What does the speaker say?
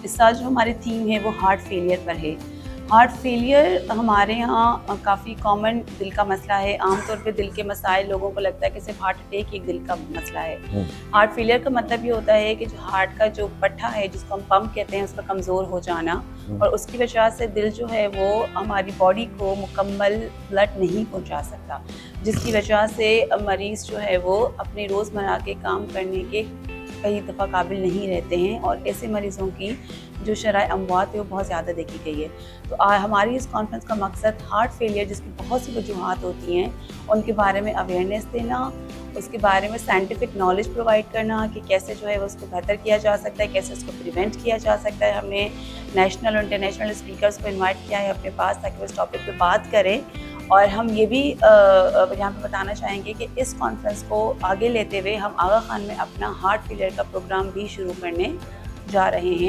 इस साल जो हमारी थीम है वो हार्ट फेलियर पर है। हार्ट फेलियर हमारे यहाँ काफ़ी कॉमन दिल का मसला है। आमतौर पे दिल के मसाइल लोगों को लगता है कि सिर्फ हार्ट अटैक एक दिल का मसला है। हार्ट फेलियर का मतलब ये होता है कि जो हार्ट का जो पट्टा है, जिसको हम पंप कहते हैं, उसका कमज़ोर हो जाना, और उसकी वजह से दिल जो है वो हमारी बॉडी को मुकम्मल ब्लड नहीं पहुंचा सकता, जिसकी वजह से मरीज़ जो है वो अपने रोज़मर्रा के काम करने के कई दफ़ा काबिल नहीं रहते हैं, और ऐसे मरीज़ों की जो शरह अमवात है वो बहुत ज़्यादा देखी गई है। तो हमारी इस कॉन्फ्रेंस का मकसद हार्ट फेलियर, जिसकी बहुत सी वजूहात होती हैं, उनके बारे में अवेयरनेस देना, उसके बारे में साइंटिफिक नॉलेज प्रोवाइड करना कि कैसे जो है वो उसको बेहतर किया जा सकता है, कैसे उसको प्रिवेंट किया जा सकता है। हमने नेशनल और इंटरनेशनल स्पीकर्स को इन्वाइट किया है अपने पास, ताकि वो इस टॉपिक पे बात करें। और हम ये भी यहाँ पे बताना चाहेंगे कि इस कॉन्फ्रेंस को आगे लेते हुए हम आगा खान में अपना हार्ट फेलियर का प्रोग्राम भी शुरू करने जा रहे हैं।